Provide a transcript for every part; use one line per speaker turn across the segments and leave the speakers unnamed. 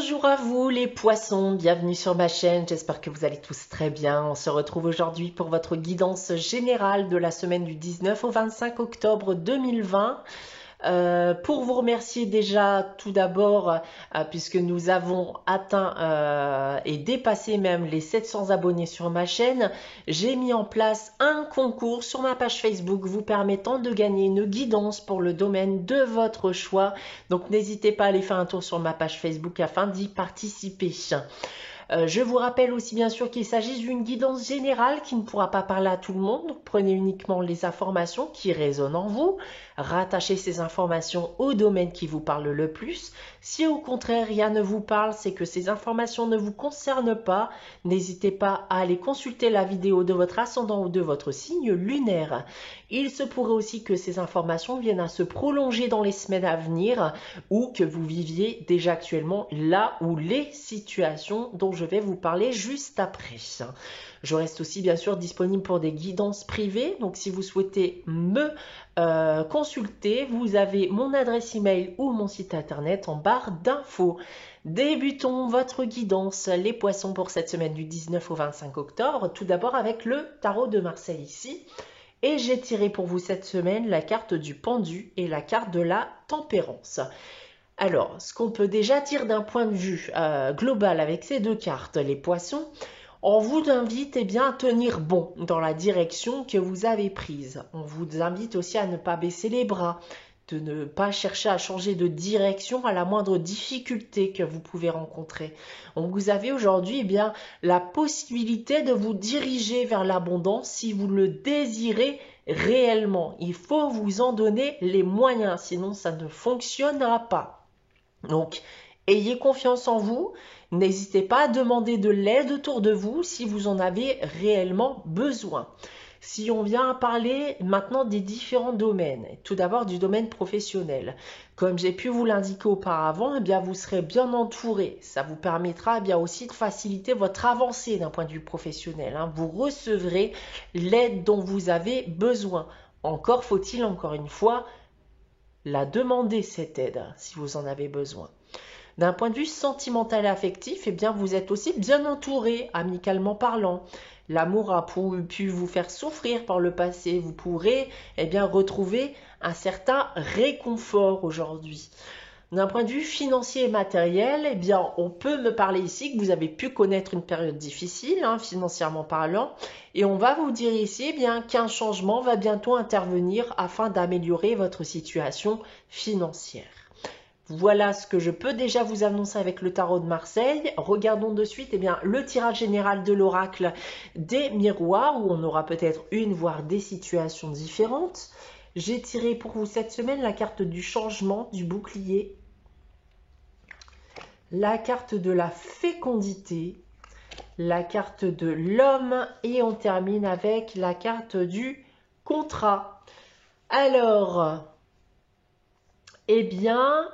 Bonjour à vous les poissons, bienvenue sur ma chaîne, j'espère que vous allez tous très bien. On se retrouve aujourd'hui pour votre guidance générale de la semaine du 19 au 25 octobre 2020. Pour vous remercier déjà tout d'abord, puisque nous avons atteint et dépassé même les 700 abonnés sur ma chaîne, j'ai mis en place un concours sur ma page Facebook vous permettant de gagner une guidance pour le domaine de votre choix. Donc n'hésitez pas à aller faire un tour sur ma page Facebook afin d'y participer. Je vous rappelle aussi bien sûr qu'il s'agit d'une guidance générale qui ne pourra pas parler à tout le monde. Donc prenez uniquement les informations qui résonnent en vous. Rattachez ces informations au domaine qui vous parle le plus. Si au contraire rien ne vous parle, c'est que ces informations ne vous concernent pas. N'hésitez pas à aller consulter la vidéo de votre ascendant ou de votre signe lunaire. Il se pourrait aussi que ces informations viennent à se prolonger dans les semaines à venir ou que vous viviez déjà actuellement là où les situations dont je vais vous parler juste après. Je reste aussi bien sûr disponible pour des guidances privées. Donc si vous souhaitez me consulter, vous avez mon adresse email ou mon site internet en barre d'infos. Débutons votre guidance les poissons pour cette semaine du 19 au 25 octobre. Tout d'abord avec le tarot de Marseille ici. Et j'ai tiré pour vous cette semaine la carte du pendu et la carte de la tempérance. Alors, ce qu'on peut déjà dire d'un point de vue global avec ces deux cartes, les poissons, on vous invite à tenir bon dans la direction que vous avez prise. On vous invite aussi à ne pas baisser les bras, de ne pas chercher à changer de direction à la moindre difficulté que vous pouvez rencontrer. Donc vous avez aujourd'hui la possibilité de vous diriger vers l'abondance si vous le désirez réellement. Il faut vous en donner les moyens, sinon ça ne fonctionnera pas. Donc, ayez confiance en vous, n'hésitez pas à demander de l'aide autour de vous si vous en avez réellement besoin. Si on vient parler maintenant des différents domaines, tout d'abord du domaine professionnel. Comme j'ai pu vous l'indiquer auparavant, vous serez bien entouré. Ça vous permettra aussi de faciliter votre avancée d'un point de vue professionnel. Vous recevrez l'aide dont vous avez besoin. Encore faut-il, encore une fois, la demander cette aide si vous en avez besoin. D'un point de vue sentimental et affectif, vous êtes aussi bien entouré, amicalement parlant. L'amour a pu vous faire souffrir par le passé. Vous pourrez retrouver un certain réconfort aujourd'hui. D'un point de vue financier et matériel, on peut me parler ici que vous avez pu connaître une période difficile, financièrement parlant, et on va vous dire ici qu'un changement va bientôt intervenir afin d'améliorer votre situation financière. Voilà ce que je peux déjà vous annoncer avec le tarot de Marseille. Regardons de suite le tirage général de l'oracle des miroirs, où on aura peut-être une voire des situations différentes. J'ai tiré pour vous cette semaine la carte du changement, du bouclier, la carte de la fécondité, la carte de l'homme et on termine avec la carte du contrat. Alors,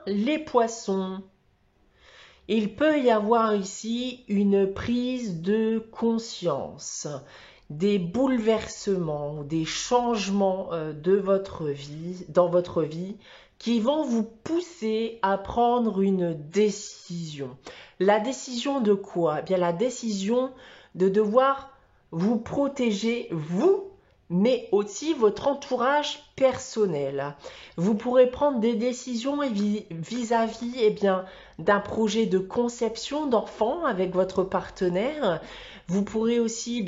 les poissons, il peut y avoir ici une prise de conscience, des bouleversements, des changements dans votre vie qui vont vous pousser à prendre une décision. La décision de quoi? La décision de devoir vous protéger, vous, mais aussi votre entourage personnel. Vous pourrez prendre des décisions vis-à-vis d'un projet de conception d'enfant avec votre partenaire. Vous pourrez aussi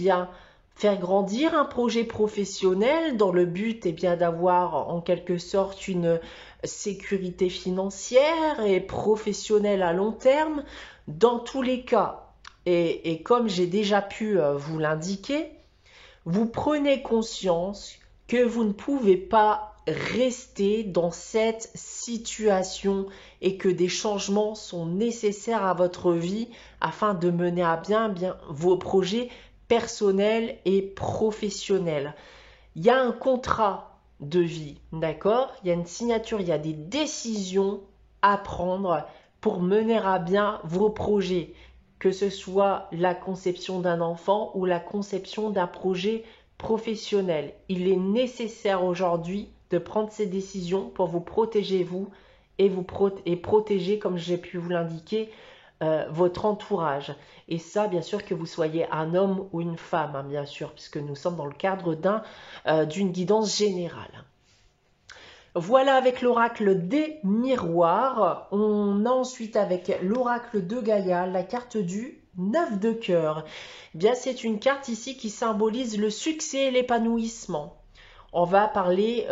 faire grandir un projet professionnel dans le but d'avoir en quelque sorte une sécurité financière et professionnelle à long terme. Dans tous les cas, et comme j'ai déjà pu vous l'indiquer, vous prenez conscience que vous ne pouvez pas rester dans cette situation et que des changements sont nécessaires à votre vie afin de mener à bien vos projets personnels et professionnels. Il y a un contrat de vie, d'accord? Il y a une signature, il y a des décisions à prendre pour mener à bien vos projets, que ce soit la conception d'un enfant ou la conception d'un projet professionnel. Il est nécessaire aujourd'hui de prendre ces décisions pour vous protéger vous et protéger, comme j'ai pu vous l'indiquer, votre entourage. Et ça, bien sûr, que vous soyez un homme ou une femme, hein, bien sûr, puisque nous sommes dans le cadre d'une guidance générale. Voilà avec l'oracle des miroirs. On a ensuite avec l'oracle de Gaïa, la carte du 9 de cœur. Bien, c'est une carte ici qui symbolise le succès et l'épanouissement. On va parler,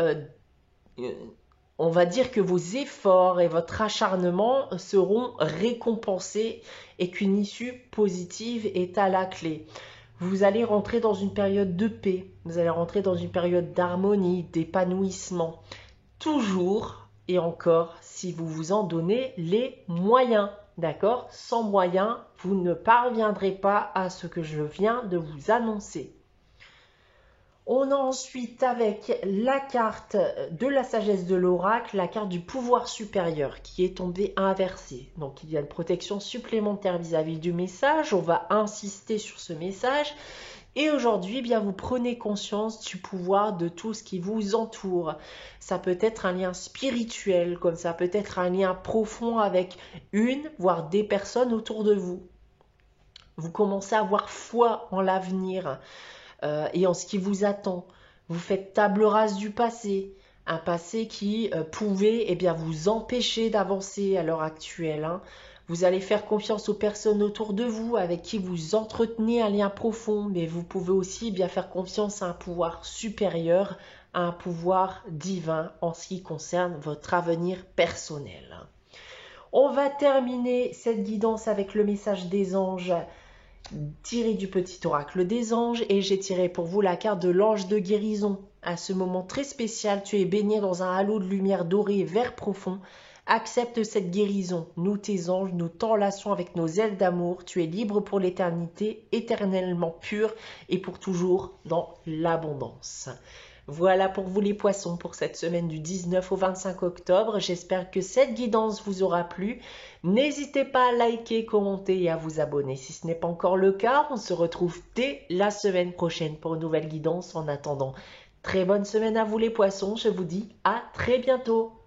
on va dire que vos efforts et votre acharnement seront récompensés et qu'une issue positive est à la clé. Vous allez rentrer dans une période de paix, vous allez rentrer dans une période d'harmonie, d'épanouissement. Toujours et encore si vous vous en donnez les moyens. D'accord? Sans moyens, vous ne parviendrez pas à ce que je viens de vous annoncer. On a ensuite avec la carte de la sagesse de l'oracle, la carte du pouvoir supérieur qui est tombée inversée. Donc il y a une protection supplémentaire vis-à-vis du message. On va insister sur ce message. Et aujourd'hui, eh bien, vous prenez conscience du pouvoir de tout ce qui vous entoure. Ça peut être un lien spirituel, comme ça peut être un lien profond avec une, voire des personnes autour de vous. Vous commencez à avoir foi en l'avenir et en ce qui vous attend. Vous faites table rase du passé, un passé qui pouvait eh bien, vous empêcher d'avancer à l'heure actuelle. Hein. Vous allez faire confiance aux personnes autour de vous avec qui vous entretenez un lien profond, mais vous pouvez aussi bien faire confiance à un pouvoir supérieur, à un pouvoir divin en ce qui concerne votre avenir personnel. On va terminer cette guidance avec le message des anges tiré du petit oracle des anges et j'ai tiré pour vous la carte de l'ange de guérison. À ce moment très spécial, tu es baigné dans un halo de lumière dorée et vert profond. Accepte cette guérison. Nous, tes anges, nous t'enlaçons avec nos ailes d'amour. Tu es libre pour l'éternité, éternellement pur et pour toujours dans l'abondance. Voilà pour vous les poissons pour cette semaine du 19 au 25 octobre. J'espère que cette guidance vous aura plu. N'hésitez pas à liker, commenter et à vous abonner si ce n'est pas encore le cas. On se retrouve dès la semaine prochaine pour une nouvelle guidance. En attendant, très bonne semaine à vous les poissons. Je vous dis à très bientôt.